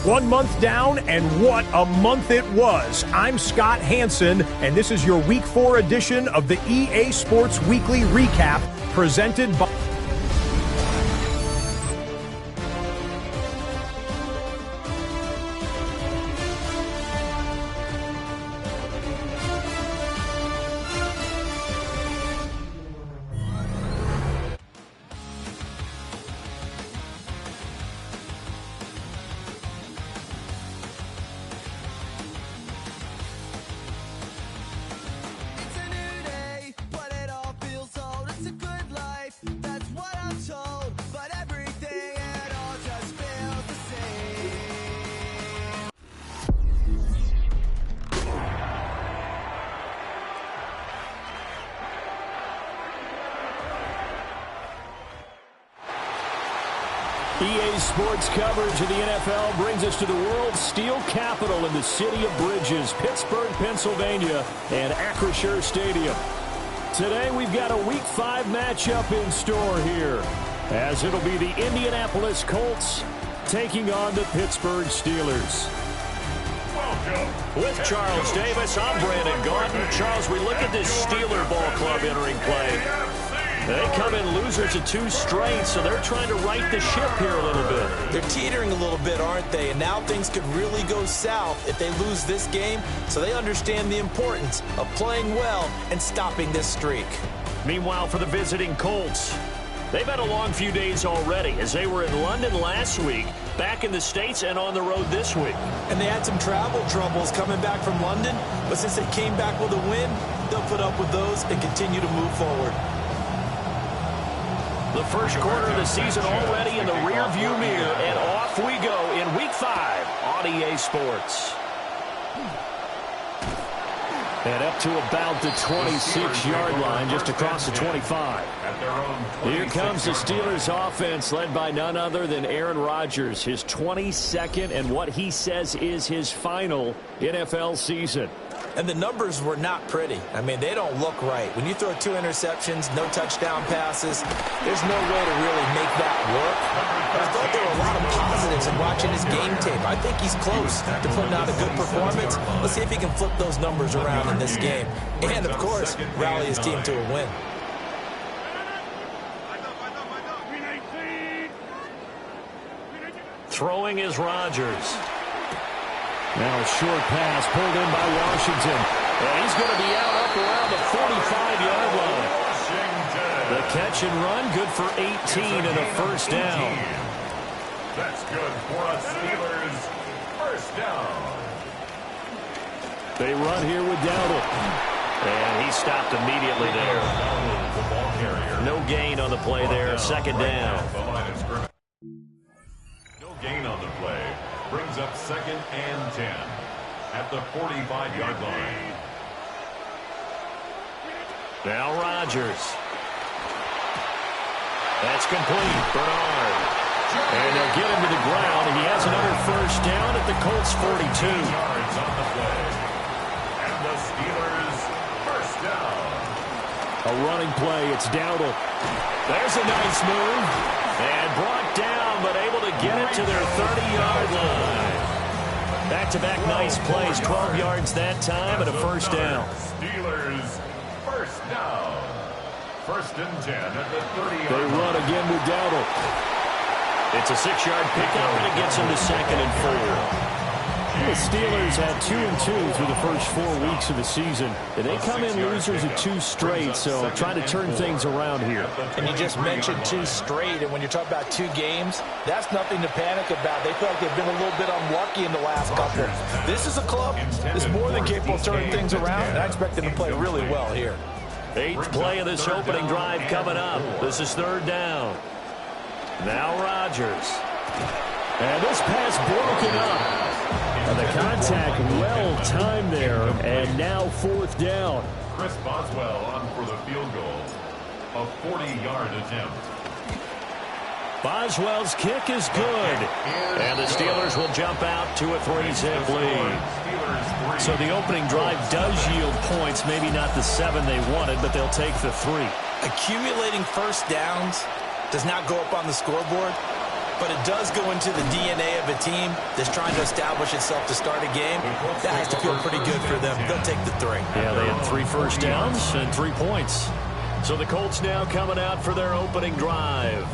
1 month down, and what a month it was. I'm Scott Hansen, and this is your Week 4 edition of the EA Sports Weekly Recap, presented by... EA Sports coverage of the NFL brings us to the world's steel capital in the city of Bridges, Pittsburgh, Pennsylvania, and Acrisure Stadium. Today we've got a Week 5 matchup in store here, as it'll be the Indianapolis Colts taking on the Pittsburgh Steelers. With Charles Davis, I'm Brandon Gordon. Charles, we look at this Steeler ball club entering play. They come in losers of 2 straight, so they're trying to right the ship here a little bit. They're teetering a little bit, aren't they? And now things could really go south if they lose this game, so they understand the importance of playing well and stopping this streak. Meanwhile, for the visiting Colts, they've had a long few days already, as they were in London last week, back in the States, and on the road this week. And they had some travel troubles coming back from London, but since they came back with a win, they'll put up with those and continue to move forward. The first quarter of the season already in the rearview mirror, and off we go in Week 5 on EA Sports. And up to about the 26-yard line, just across the 25. Here comes the Steelers offense, led by none other than Aaron Rodgers, his 22nd and what he says is his final NFL season. And the numbers were not pretty. I mean, they don't look right. When you throw 2 interceptions, no touchdown passes, there's no way to really make that work. But I thought there were a lot of positives in watching his game tape. I think he's close to putting out a good performance. Let's see if he can flip those numbers around in this game. And, of course, rally his team to a win. Throwing is Rodgers. Now a short pass pulled in by Washington. And he's going to be out up around the 45-yard line. The catch and run, good for 18 and a first down. That's good for a Steelers first down. They run here with Dowdle. And he stopped immediately there. No gain on the play there, second down. No gain on the play. Brings up 2nd and 10 at the 45-yard line. Now Rodgers. That's complete. Bernard. And they'll get him to the ground, and he has another first down at the Colts 42. Yards on the play. And the Steelers first down. A running play. It's Dowdle. There's a nice move. And brought down, but able to get it to their 30-yard line. Back-to-back nice plays. 12 yards that time and a first down. Steelers first down. 1st and 10 at the 30-yard line. They run again with Dowdle. It's a 6-yard pickup, and it gets him to 2nd and 4. The Steelers had 2-2 through the first 4 weeks of the season. And they come in losers of 2 straight, so trying to turn things around here. And you just mentioned 2 straight, and when you're talking about 2 games, that's nothing to panic about. They feel like they've been a little bit unlucky in the last couple. This is a club that's more than capable of turning things around, and I expect them to play really well here. 8th play of this opening drive coming up. This is 3rd down. Now Rodgers. And this pass broken up. And the contact well-timed there, and now 4th down. Chris Boswell on for the field goal. A 40-yard attempt. Boswell's kick is good. And the Steelers will jump out to a 3-zip lead. So the opening drive does yield points, maybe not the 7 they wanted, but they'll take the 3. Accumulating first downs does not go up on the scoreboard. but it does go into the DNA of a team that's trying to establish itself to start a game. That has to feel pretty good for them. They'll take the 3. Yeah, they had 3 first downs and 3 points. So the Colts now coming out for their opening drive.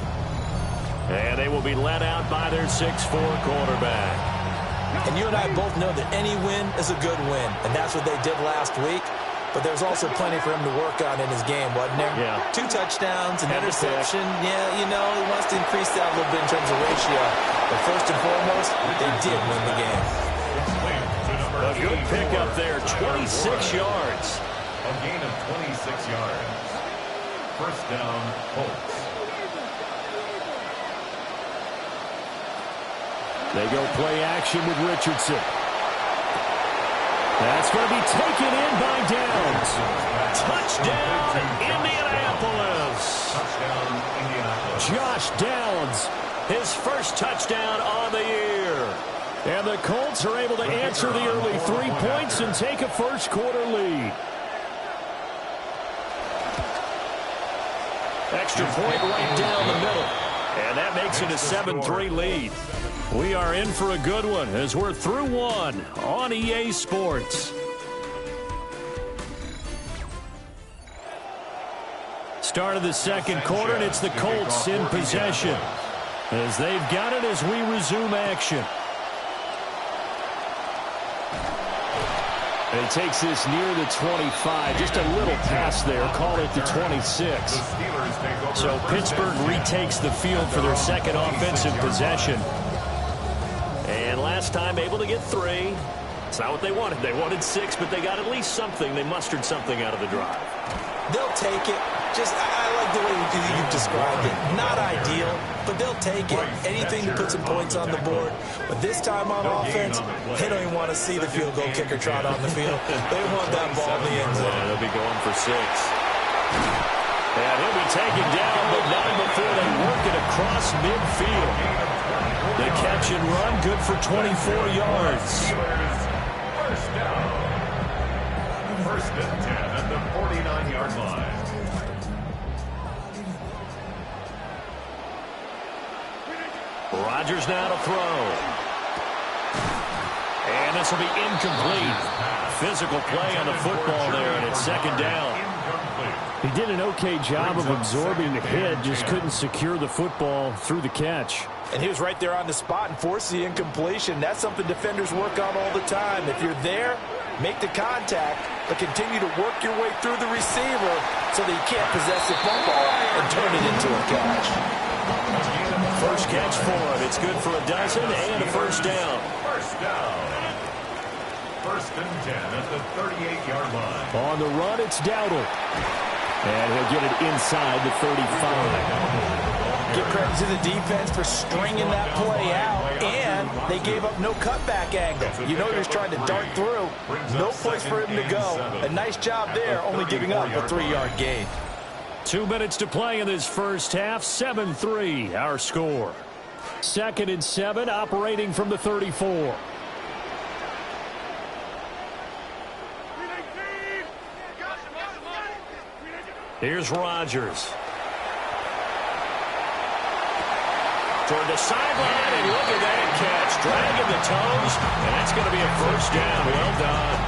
And they will be led out by their 6'4" quarterback. And you and I both know that any win is a good win, and that's what they did last week. But there's also plenty for him to work on in his game, wasn't there? Yeah. 2 touchdowns, an interception. Yeah, you know, he wants to increase that a little bit in terms of ratio. But first and foremost, they did win the game. A good pickup there, 26 yards. A gain of 26 yards. First down, Colts. They go play action with Richardson. That's going to be taken in by Downs. Touchdown, Indianapolis. Touchdown, Indianapolis. Josh Downs, his first touchdown on the year. And the Colts are able to answer the early 3 points and take a first quarter lead. Extra point right down the middle. And that makes it a 7-3 lead. We are in for a good one as we're through one on EA Sports. Start of the second quarter, and it's the Colts in possession as they've got it as we resume action. And he takes this near the 25. Just a little pass there. Call it the 26. So Pittsburgh retakes the field for their second offensive possession. And last time able to get 3. It's not what they wanted. They wanted 6, but they got at least something. They mustered something out of the drive. They'll take it. I like the way you've described it. Not ideal, but they'll take it. Anything to put some points on the board. But this time on offense, they don't even want to see the field goal kicker trot on the field. They want that ball in the end zone. Yeah, they'll be going for 6. And he'll be taken down, but not before they work it across midfield. The catch and run, good for 24 yards. First down. First and 10 at the 49-yard line. Rodgers now to throw. And this will be incomplete. Physical play on the football there, and it's second down. He did an okay job of absorbing the hit, just couldn't secure the football through the catch. And he was right there on the spot and forced the incompletion. That's something defenders work on all the time. If you're there, make the contact, but continue to work your way through the receiver so that you can't possess the football and turn it into a catch. First catch for him. It's good for a dozen and a first down. First down. First and 10 at the 38-yard line. On the run, it's Dowdle. And he'll get it inside the 35. Give credit to the defense for stringing that play out, and they gave up no cutback angle. You know he was trying to dart through. No place for him to go. A nice job there, only giving up a 3-yard gain. 2 minutes to play in this first half. 7-3, our score. Second and 7, operating from the 34. Here's Rodgers. Toward the sideline, and look at that catch. Dragging the toes, and that's going to be a first down. Well done.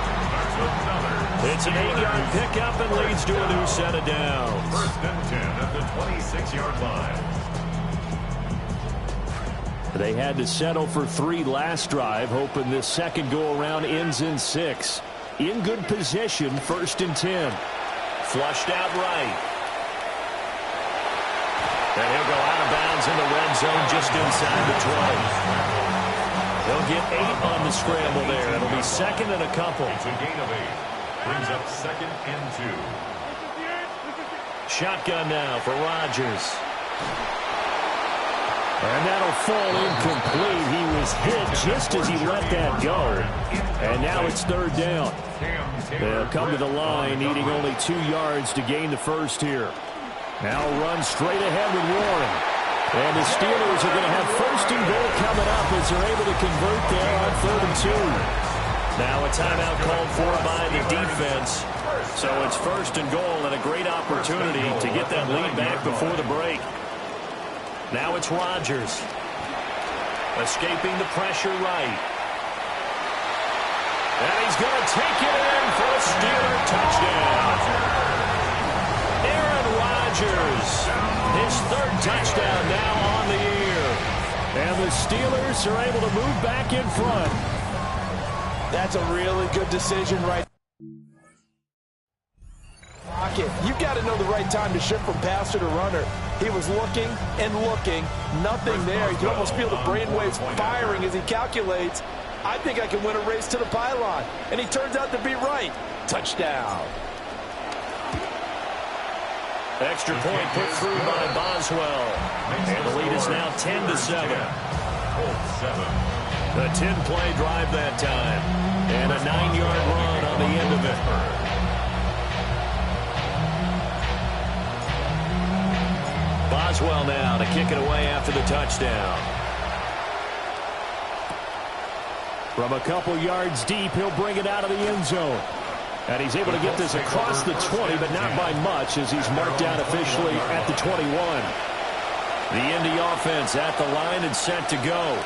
It's an 8-yard pickup and leads to a new set of downs. First and 10 at the 26-yard line. They had to settle for 3 last drive, hoping this second go-around ends in 6. In good position, first and 10. Flushed out right. And he'll go out of bounds in the red zone just inside the 20. He'll get 8 on the scramble there. It'll be second and a couple. It's a gain of 8. Brings up second and 2. Shotgun now for Rodgers. And that'll fall incomplete. He was hit just as he let that go. And now it's third down. They'll come to the line, needing only 2 yards to gain the first here. Now run straight ahead with Warren. And the Steelers are going to have first and goal coming up as they're able to convert there on 3rd and 2. Now a timeout called for by the defense. So it's first and goal and a great opportunity to get that lead back before the break. Now it's Rodgers. Escaping the pressure right. And he's going to take it in for a Steeler touchdown. Aaron Rodgers, his third touchdown now on the year. And the Steelers are able to move back in front. That's a really good decision right. You've got to know the right time to shift from passer to runner. He was looking and looking, nothing there. You can almost feel the brainwaves firing as he calculates, I think I can win a race to the pylon. And he turns out to be right. Touchdown. Extra point put through by Boswell. And the lead is now 10-7. A 10-play drive that time. And a 9-yard run on the end of it. Boswell now to kick it away after the touchdown. From a couple yards deep, he'll bring it out of the end zone. And he's able to get this across the 20, but not by much as he's marked down officially at the 21. The Indy offense at the line and set to go.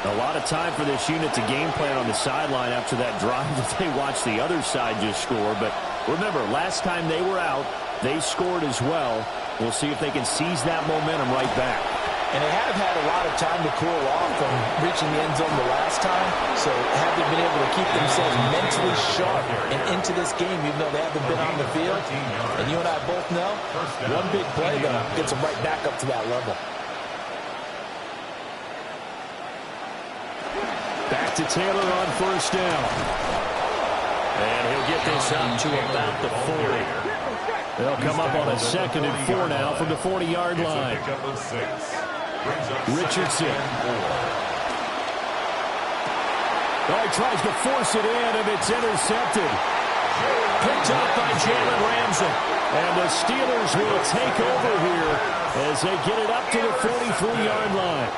A lot of time for this unit to game plan on the sideline after that drive that they watched the other side just score. But remember, last time they were out, they scored as well. We'll see if they can seize that momentum right back. And they have had a lot of time to cool off from reaching the end zone the last time. So have they been able to keep themselves mentally sharp and into this game, even though they haven't been on the field? And you and I both know, one big play, though, gets them right back up to that level. Back to Taylor on first down. And he'll get this up to about the 40. They'll come up on a 2nd and 4 now from the 40-yard line. Richardson. Oh, he tries to force it in, and it's intercepted. Picked up by Jalen Ramsey. And the Steelers will take over here as they get it up to the 43-yard line.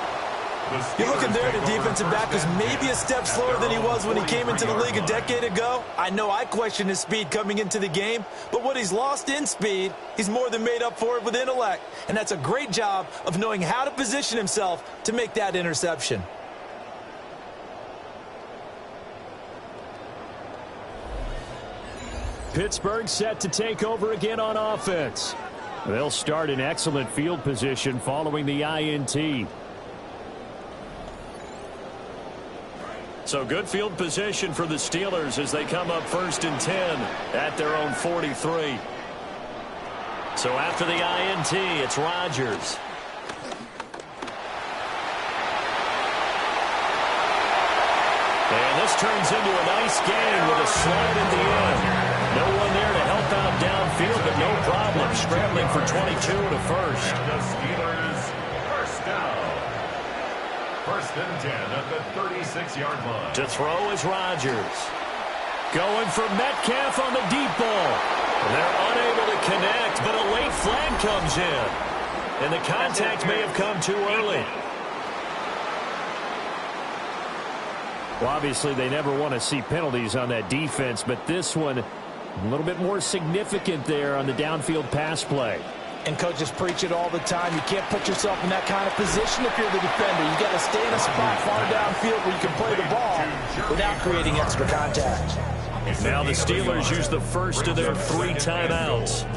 You're looking there, the defensive back is maybe a step slower than he was when he came into the league a decade ago. I know I questioned his speed coming into the game, but what he's lost in speed, he's more than made up for it with intellect. And that's a great job of knowing how to position himself to make that interception. Pittsburgh set to take over again on offense. They'll start in excellent field position following the INT. So good field position for the Steelers as they come up 1st and 10 at their own 43. So after the INT, it's Rodgers. And this turns into a nice gain with a slide at the end. No one there to help out downfield, but no problem. Scrambling for 22 to first. And the Steelers first down. 1st and 10 at the 36-yard line. To throw is Rodgers. Going for Metcalf on the deep ball. They're unable to connect, but a late flag comes in. And the contact may have come too early. Well, obviously, they never want to see penalties on that defense, but this one a little bit more significant there on the downfield pass play. And coaches preach it all the time. You can't put yourself in that kind of position if you're the defender. You got to stay in a spot far downfield where you can play the ball without creating extra contact. Now the Steelers use the first of their 3 timeouts.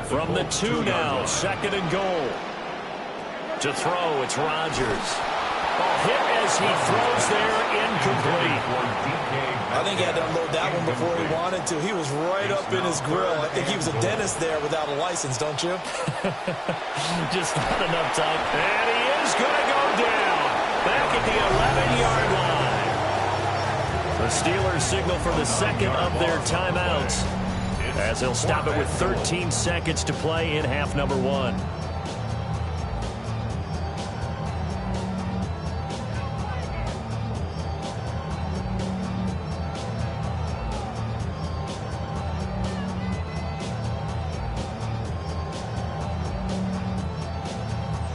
From the 2 now, 2nd and goal. To throw, it's Rodgers. Hit as he throws there, incomplete. I think he had to unload that one before he wanted to. He was right up in his grill. I think he was a dentist there without a license, don't you? Just not enough time. And he is going to go down. Back at the 11-yard line. The Steelers signal for the 2nd of their timeouts as they'll stop it with 13 seconds to play in half number 1.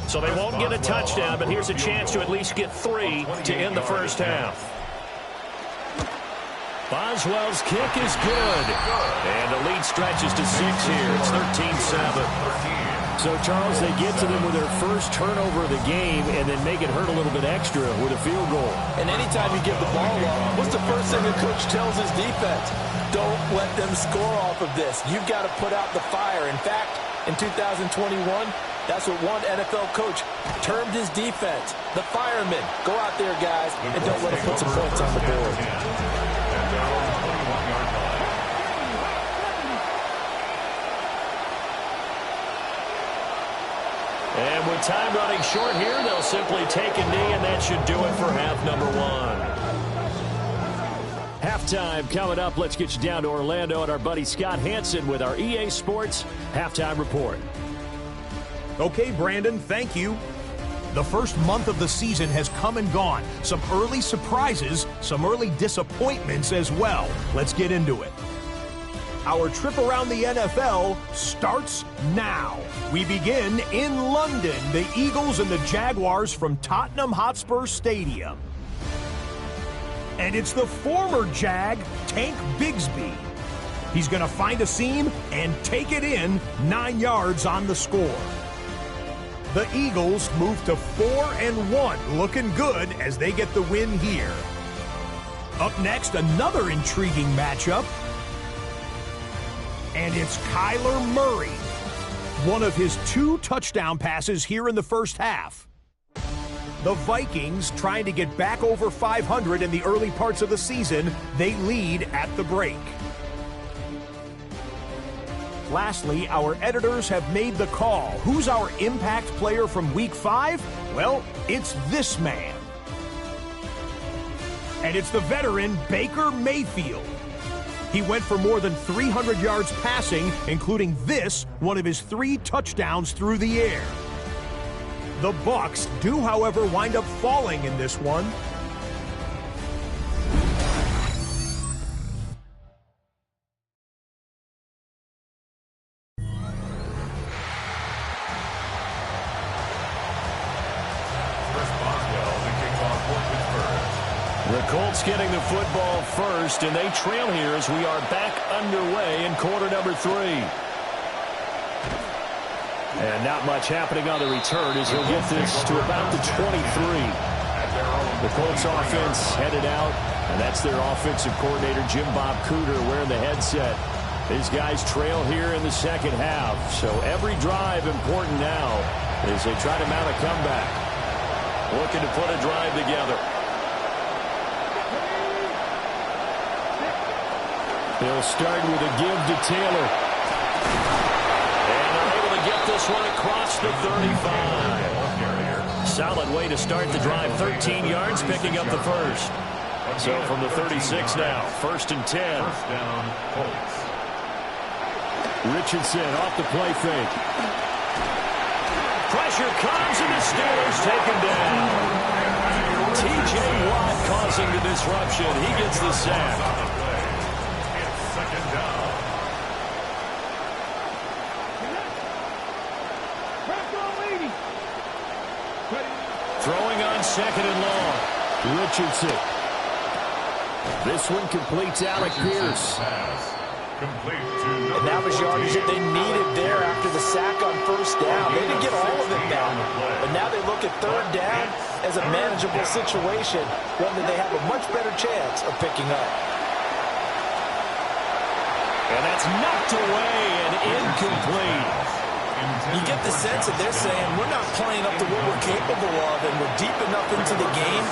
So they won't get a touchdown, but here's a chance to at least get 3 to end the first half. Boswell's kick is good. And the lead stretches to 6 here. It's 13-7. So, Charles, they get to them with their first turnover of the game and then make it hurt a little bit extra with a field goal. And anytime you give the ball up, what's the first thing the coach tells his defense? Don't let them score off of this. You've got to put out the fire. In fact, in 2021, that's what one NFL coach termed his defense, the firemen. Go out there, guys, and don't let them put some points on the board. And with time running short here, they'll simply take a knee, and that should do it for half number one. Halftime coming up. Let's get you down to Orlando and our buddy Scott Hanson with our EA Sports Halftime Report. Okay, Brandon, thank you. The first month of the season has come and gone. Some early surprises, some early disappointments as well. Let's get into it. Our trip around the NFL starts now. We begin in London, the Eagles and the Jaguars from Tottenham Hotspur Stadium. And it's the former Jag, Tank Bigsby. He's going to find a seam and take it in, 9 yards on the score. The Eagles move to 4-1, looking good as they get the win here. Up next, another intriguing matchup. And it's Kyler Murray. One of his 2 touchdown passes here in the first half. The Vikings trying to get back over 500 in the early parts of the season. They lead at the break. Lastly, our editors have made the call. Who's our impact player from Week 5? Well, it's this man. And it's the veteran Baker Mayfield. He went for more than 300 yards passing, including this, one of his 3 touchdowns through the air. The Bucs do, however, wind up falling in this one. The Colts getting the football first, and they trail here as we are back underway in quarter number 3. And not much happening on the return as he'll get this to about the 23. The Colts offense headed out, and that's their offensive coordinator, Jim Bob Cooter, wearing the headset. These guys trail here in the second half, so every drive important now as they try to mount a comeback. Looking to put a drive together. They'll start with a give to Taylor. And they're able to get this one across the 35. Solid way to start the drive. 13 yards, picking up the first. So from the 36 now, 1st and 10. First down, Colts. Richardson off the play fake. Pressure comes, and the Steelers taken down. T.J. Watt causing the disruption. He gets the sack. Throwing on 2nd and long. Richardson. This one completes Alec Pierce. And that was yardage that they needed there after the sack on 1st down. They didn't get all of it back. But now they look at 3rd down as a manageable situation, one that they have a much better chance of picking up. And that's knocked away and incomplete. You get the sense that they're saying we're not playing up to what we're capable of, and we're deep enough into the game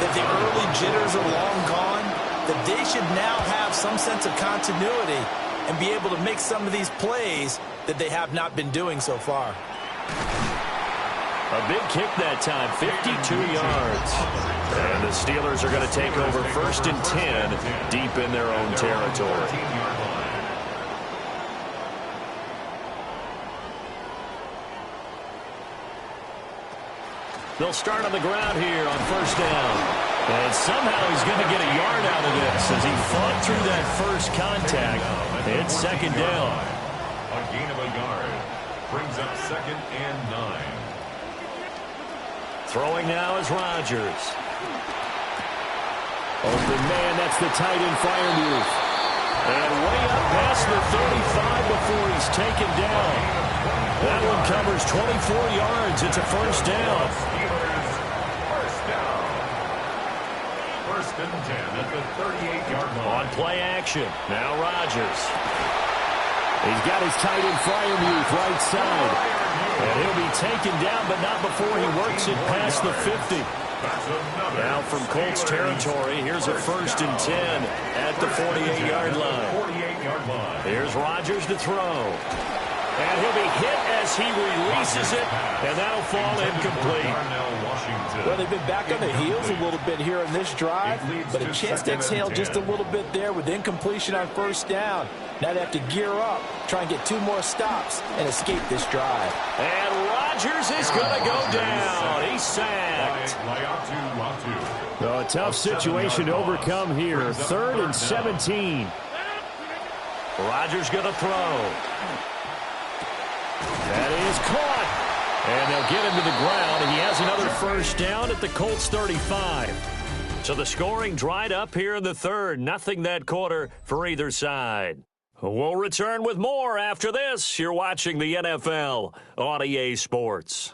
that the early jitters are long gone, that they should now have some sense of continuity and be able to make some of these plays that they have not been doing so far. A big kick that time, 52 yards. And the Steelers are going to take over 1st and 10 deep in their own territory. They'll start on the ground here on 1st down. And somehow he's going to get a yard out of this as he fought through that first contact. It's 2nd down. A gain of a yard brings up 2nd and 9. Throwing now is Rodgers. Open man, that's the tight end Freiermuth. And way up past the 35 before he's taken down. That one covers 24 yards. It's a first down. First down. First and 10 at the 38-yard line. On play action. Now Rodgers. He's got his tight end Freiermuth right side. And he'll be taken down, but not before he works it past the 50. Now from Colts territory, here's a first and 10 at the 48-yard line. Here's Rodgers to throw. And he'll be hit as he releases it, and that'll fall incomplete. Well, they've been back on their heels a little bit here in this drive, but a chance to exhale just a little bit there with incompletion on first down. Now they have to gear up, try and get 2 more stops, and escape this drive. And Rodgers is going to go down. He's sacked. A tough situation to overcome here. 3rd and 17. Rodgers going to throw. That is caught. And they'll get him to the ground. He has another first down at the Colts 35. So the scoring dried up here in the 3rd. Nothing that quarter for either side. We'll return with more after this. You're watching the NFL on EA Sports.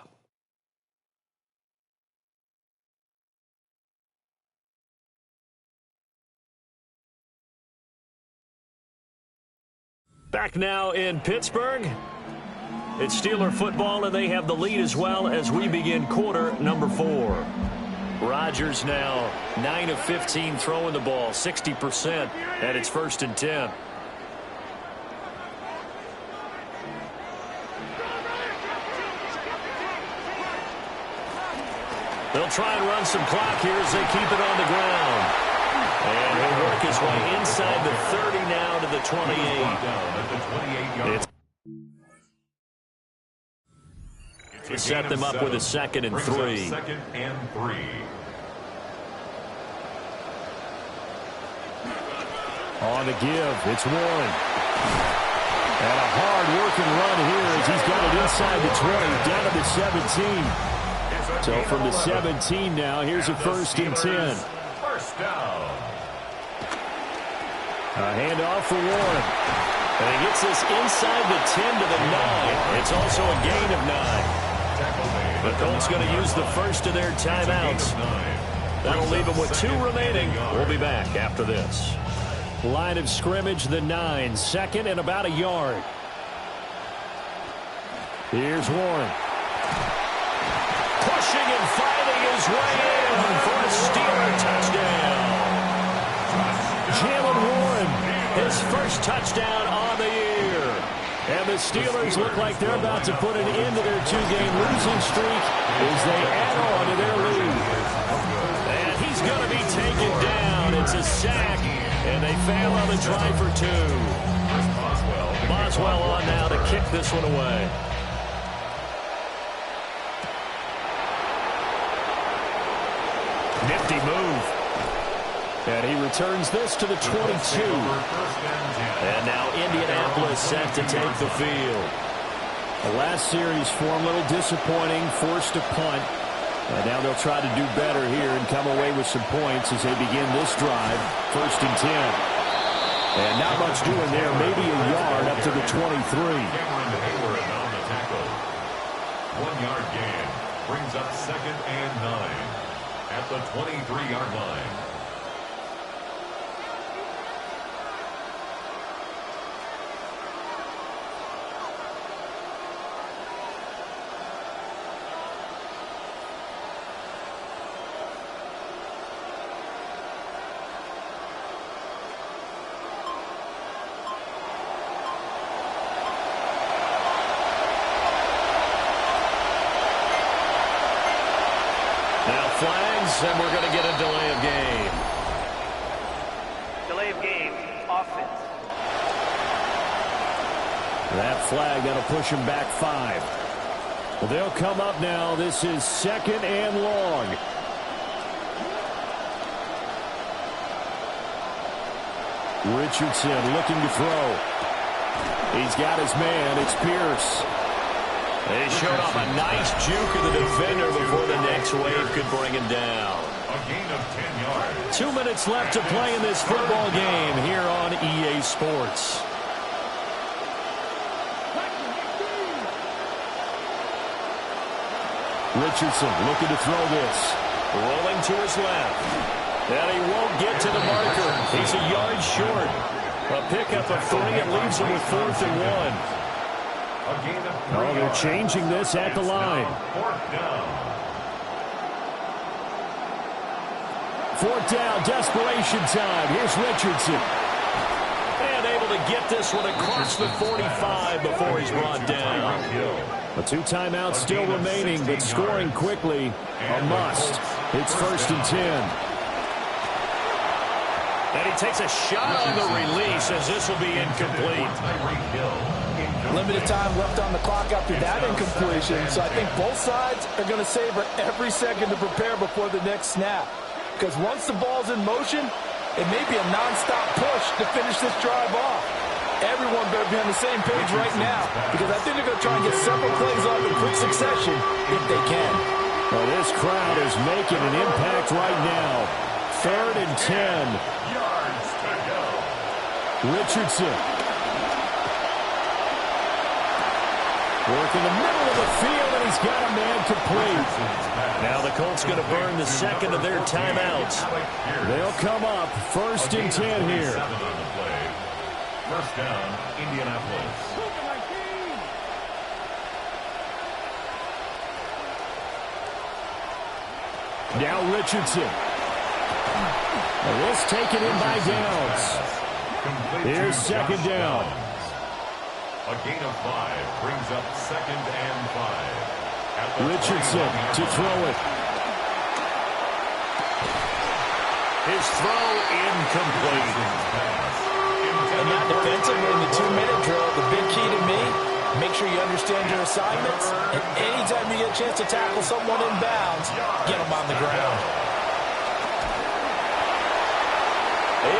Back now in Pittsburgh. It's Steeler football, and they have the lead as well as we begin quarter number 4. Rodgers now 9 of 15 throwing the ball, 60%, and it's first and 10. They'll try and run some clock here as they keep it on the ground. And he'll work his way inside the 30 now to the 28. To set them up with a 2nd and 3. On the give, it's Warren. And a hard-working run here as he's got it inside the 20, down to the 17. So from the 17 now, here's a first and 10. First down. A handoff for Warren. And he gets this inside the 10 to the 9. It's also a gain of 9. The Colts going to use the first of their timeouts. That'll leave them with 2 remaining. We'll be back after this. Line of scrimmage, the 9. 2nd and about a yard. Here's Warren. Pushing and fighting his way in for a Steeler touchdown. Jalen Warren, his first touchdown on the year. And the Steelers look like they're about to put an end to their 2-game losing streak as they add on to their lead. And he's going to be taken down. It's a sack, and they fail on the try for 2. Boswell on now to kick this one away. Nifty move. And he returns this to the 22. And now Indianapolis set to take the field. The last series for him, a little disappointing, forced to punt. And now they'll try to do better here and come away with some points as they begin this drive. First and 10. And not much doing there, maybe a yard up to the 23. 1-yard gain brings up 2nd and 9 at the 23-yard line. Flags, and we're going to get a delay of game. Delay of game, offense. That flag, that'll push him back 5. Well, they'll come up now. This is 2nd and long. Richardson looking to throw. He's got his man. It's Pierce. They showed off a nice juke of the defender before the next wave could bring him down. A gain of 10 yards. 2 minutes left to play in this football game here on EA Sports. Richardson looking to throw this. Rolling to his left. And he won't get to the marker. He's a yard short. A pickup of 3. It leaves him with 4th and 1. Oh, they're changing this at the line. 4th down, desperation time. Here's Richardson. And able to get this one across the 45 before he's brought down. A 2 timeouts still remaining, but scoring quickly, a must. It's 1st and 10. And he takes a shot on the release as this will be incomplete. Limited time left on the clock after that incompletion, so I think both sides are going to savor every second to prepare before the next snap. Because once the ball's in motion, it may be a non-stop push to finish this drive off. Everyone better be on the same page right now, because I think they're going to try and get several plays off in quick succession if they can. Well, this crowd is making an impact right now. 3rd and 10. Richardson. Work in the middle of the field, and he's got a man complete. Now the Colts going to burn the second of their timeouts. They'll come up 1st and 10 here. 1st down, Indianapolis. Now Richardson. And this taken in by Downs. Here's 2nd down. A gain of 5 brings up 2nd and 5. Richardson to throw it. His throw incomplete. And now defensively in the 2-minute drill, the big key to me, make sure you understand your assignments, and anytime you get a chance to tackle someone in bounds, get them on the ground.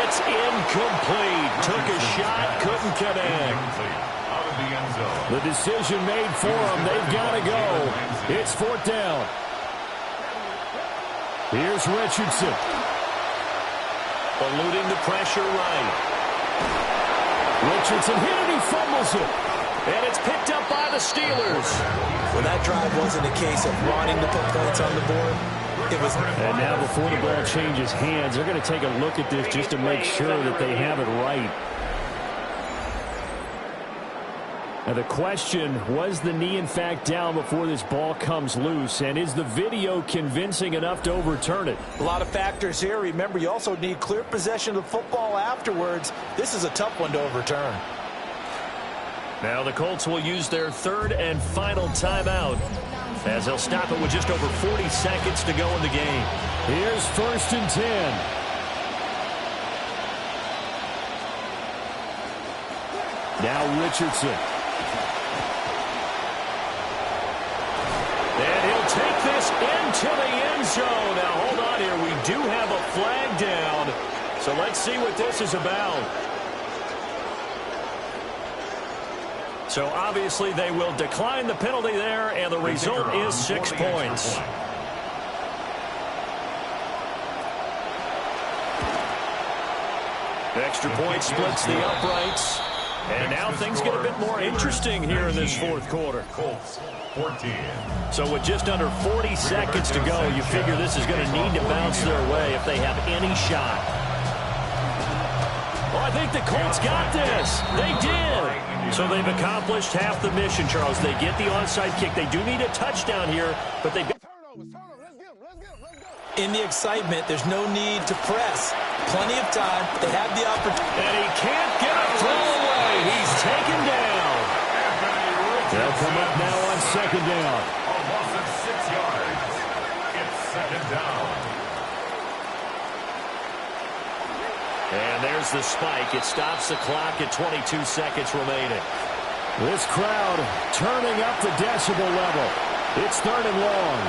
It's incomplete. Took a shot, couldn't connect. The decision made for them. They've got to go. It's 4th down. Here's Richardson. Eluding the pressure right. Richardson hit it. He fumbles it. And it's picked up by the Steelers. Well, that drive wasn't a case of wanting to put points on the board. It was. And now before the ball changes hands, they're going to take a look at this just to make sure that they have it right. Now the question, was the knee in fact down before this ball comes loose? And is the video convincing enough to overturn it? A lot of factors here. Remember, you also need clear possession of the football afterwards. This is a tough one to overturn. Now the Colts will use their 3rd and final timeout as they'll stop it with just over 40 seconds to go in the game. Here's 1st and 10. Now Richardson. And he'll take this into the end zone. Now hold on here. We do have a flag down. So let's see what this is about. So obviously they will decline the penalty there, and the result is 6 points. Extra point splits the uprights. And now things get a bit more interesting here in this 4th quarter. Colts 14. So with just under 40 seconds to go, you figure this is going to need to bounce their way if they have any shot. Well, I think the Colts got this. They did. So they've accomplished half the mission, Charles. They get the onside kick. They do need a touchdown here, but they've got... In the excitement, there's no need to press. Plenty of time. They have the opportunity. And he can't get a throw away. He's taken down. They'll come up now on 2nd down. A loss of 6 yards. It's 2nd down. And there's the spike. It stops the clock at 22 seconds remaining. This crowd turning up the decibel level. It's 3rd and long.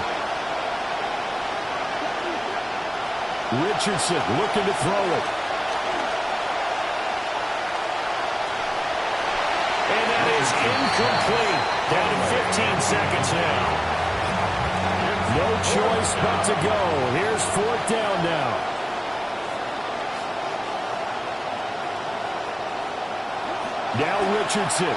Richardson looking to throw it. And that is incomplete. Down to 15 seconds now. No choice but to go. Here's 4th down now. Now Richardson.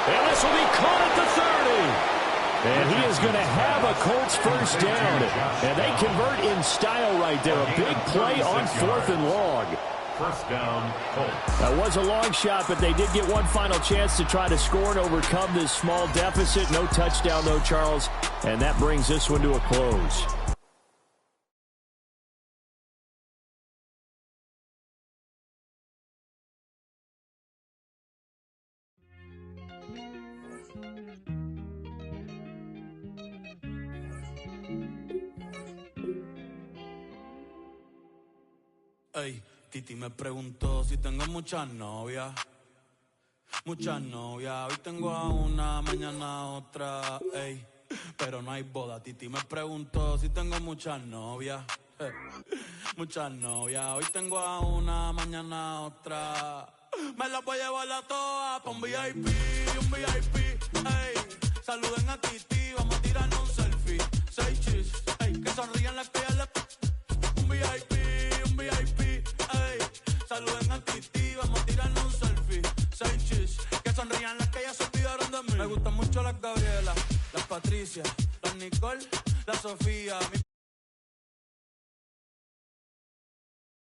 And this will be caught at the 30. And he is going to have a Colts first down. And they convert in style right there. A big play on 4th and long. First down, Colts. That was a long shot, but they did get one final chance to try to score and overcome this small deficit. No touchdown, though, Charles. And that brings this one to a close. Ey, Titi me preguntó si tengo muchas novias. Muchas novias. Hoy tengo a una, mañana a otra. Ey, pero no hay boda. Titi me preguntó si tengo muchas novias. Muchas novias. Hoy tengo a una, mañana a otra. Me las voy a llevar a todas pa' un VIP, un VIP. Ey, saluden a Titi, vamos a tirarnos un selfie. 6 chis, ey, que sonrían las que ya le... Un VIP, un VIP. Ey, saluden a Titi, vamos a tirarnos un selfie. 6 chis, que sonrían las que ya se olvidaron de mí. Me gustan mucho las Gabriela, las Patricia, las Nicole, la Sofía.